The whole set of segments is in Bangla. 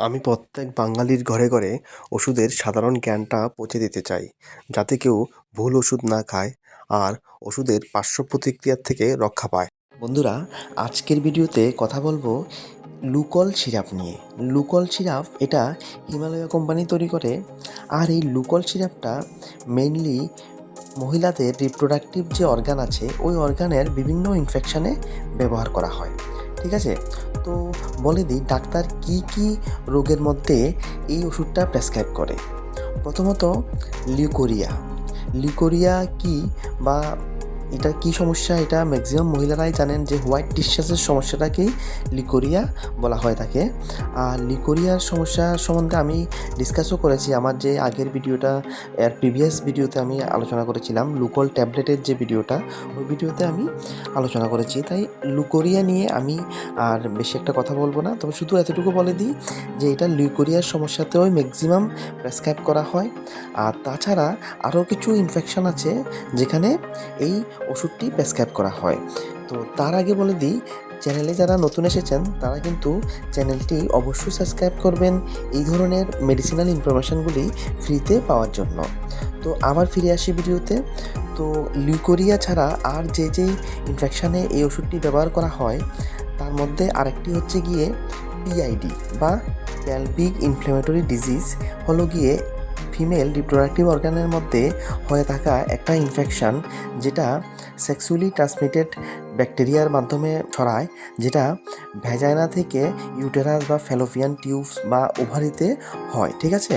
আমি প্রত্যেক বাঙালির ঘরে ঘরে ওষুধের সাধারণ জ্ঞানটা পৌঁছে দিতে চাই, যাতে কেউ ভুল ওষুধ না খায় আর ওষুধের পার্শ্ব প্রতিক্রিয়ার থেকে রক্ষা পায়। বন্ধুরা, আজকের ভিডিওতে কথা বলবো লুকল সিরাপ নিয়ে। লুকল সিরাপ এটা হিমালয়া কোম্পানি তৈরি করে, আর এই লুকল সিরাপটা মেইনলি মহিলাদের রিপ্রোডাক্টিভ যে অর্গান আছে ওই অর্গানের বিভিন্ন ইনফেকশানে ব্যবহার করা হয়। ঠিক আছে, তো বলে দিই ডাক্তার কি কি রোগের মধ্যে এই ওষুধটা প্রেসক্রাইব করে। প্রথমত লিউকোরিয়া। লিউকোরিয়া কি বা এটা কি সমস্যা, এটা ম্যাক্সিমাম মহিলারাই জানেন যে হোয়াইট ডিসচার্জের সমস্যাটাকেই লিউকোরিয়া বলা হয় থাকে। আর লিউকোরিয়ার সমস্যা সম্বন্ধে আমি ডিসকাসও করেছি আমার যে আগের ভিডিওটা, এর প্রিভিয়াস ভিডিওতে আমি আলোচনা করেছিলাম। লুকল ট্যাবলেটের যে ভিডিওটা, ওই ভিডিওতে আমি আলোচনা করেছি। তাই লিউকোরিয়া নিয়ে আমি আর বেশি একটা কথা বলবো না, তবে শুধু এতটুকু বলে দিই যে এটা লিউকোরিয়ার সমস্যাতেও ম্যাক্সিমাম প্রেসক্রাইব করা হয়। আর তাছাড়া আরও কিছু ইনফেকশন আছে যেখানে এই ওষুধটি প্রেসক্রাইব করা হয়। তো তার আগে বলে দিই, চ্যানেলে যারা নতুন এসেছেন তারা কিন্তু চ্যানেলটি অবশ্যই সাবস্ক্রাইব করবেন এই ধরনের মেডিসিনাল ইনফরমেশানগুলি ফ্রিতে পাওয়ার জন্য। তো আবার ফিরে আসি ভিডিওতে। তো লিউকোরিয়া ছাড়া আর যে যে ইনফেকশানে এই ওষুধটি ব্যবহার করা হয় তার মধ্যে আরেকটি হচ্ছে গিয়ে পিআইডি বা পেলভিক ইনফ্ল্যামেটরি ডিজিজ, হলো গিয়ে ফিমেল রিপ্রোডাক্টিভ অর্গানের মধ্যে হয়ে থাকা একটা ইনফেকশান, যেটা সেক্সুয়ালি ট্রান্সমিটেড ব্যাকটেরিয়ার মাধ্যমে ছড়ায়, যেটা ভ্যাজাইনা থেকে ইউটেরাস বা ফ্যালোপিয়ান টিউবস বা ওভারিতে হয়। ঠিক আছে,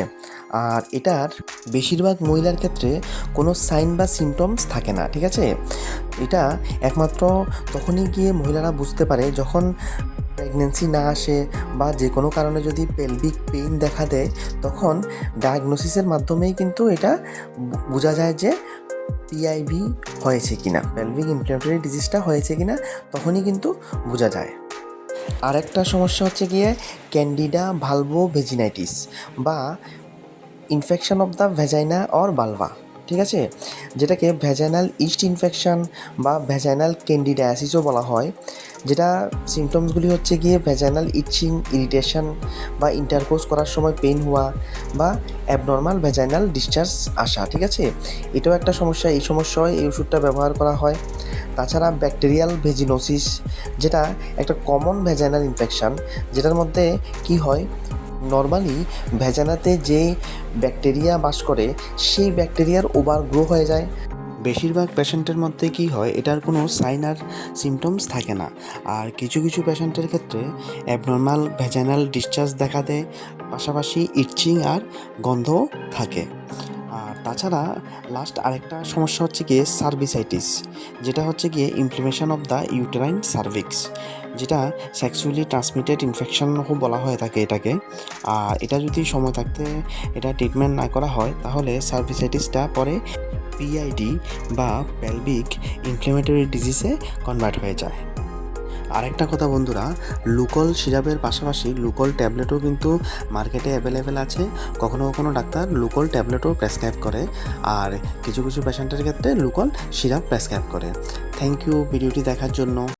আর এটার বেশিরভাগ মহিলার ক্ষেত্রে কোনো সাইন বা সিমটমস থাকে না। ঠিক আছে, এটা একমাত্র তখনই গিয়ে মহিলারা বুঝতে পারে যখন প্রেগনেন্সি না আসে বা যে কোনো কারণে যদি পেলভিক পেইন দেখা দেয়, তখন ডায়াগনোসিসের মাধ্যমেই কিন্তু এটা বোঝা যায় যে পিআইভি হয়েছে কিনা, পেলভিক ইনফ্ল্যামেটরি ডিজিজটা হয়েছে কিনা, তখনই কিন্তু বোঝা যায়। আরেকটা সমস্যা হচ্ছে গিয়ে ক্যান্ডিডা ভালভোভেজিনাইটিস বা infection of the vagina or vulva. ঠিক আছে, যেটাকে ভ্যাজাইনাল ইস্ট ইনফেকশন বা ভ্যাজাইনাল ক্যান্ডিডায়াসিসও বলা হয়, যেটা সিমটমসগুলি হচ্ছে গিয়ে ভ্যাজাইনাল ইচিং, ইরিটেশন বা ইন্টারকোর্স করার সময় পেইন হওয়া বা অ্যাবনর্মাল ভ্যাজাইনাল ডিসচার্জ আসা। ঠিক আছে, এটাও একটা সমস্যা, এই সমস্যায় এই ওষুধটা ব্যবহার করা হয়। তাছাড়া ব্যাকটেরিয়াল ভেজিনোসিস, যেটা একটা কমন ভ্যাজাইনাল ইনফেকশান, যেটার মধ্যে কি হয়, নর্মালি ভ্যাজানাতে যে ব্যাকটেরিয়া বাস করে সেই ব্যাকটেরিয়ার ওভারগ্রো হয়ে যায়। বেশিরভাগ পেশেন্টের মধ্যে কি হয়, এটার কোনো সাইন আর সিমটমস থাকে না। আর কিছু কিছু পেশেন্টের ক্ষেত্রে অ্যাবনর্মাল ভ্যাজাইনাল ডিসচার্জ দেখা দেয়, পাশাপাশি ইচিং আর গন্ধ থাকে। আর তাছাড়া লাস্ট আরেকটা সমস্যা হচ্ছে গিয়ে সার্ভিসাইটিস, যেটা হচ্ছে গিয়ে inflammation of the uterine cervix, যেটা সেক্সুয়ালি ট্রান্সমিটেড ইনফেকশন বলা হয়ে থাকে এটাকে। আর এটা যদি সময় থাকতে এটা ট্রিটমেন্ট না করা হয় তাহলে সার্ভিসাইটিসটা পরে পিআইডি বা পেলভিক ইনফ্ল্যামেটরি ডিজিজে কনভার্ট হয়ে যায়। আরেকটা কথা বন্ধুরা, লুকল সিরাপের পাশাপাশি লুকল ট্যাবলেটও কিন্তু মার্কেটে অ্যাভেলেবেল আছে। কখনো কখনো ডাক্তার লুকল ট্যাবলেটও প্রেসক্রাইব করে, আর কিছু কিছু পেশেন্টের ক্ষেত্রে লুকল সিরাপ প্রেসক্রাইব করে। থ্যাংক ইউ ভিডিওটি দেখার জন্য।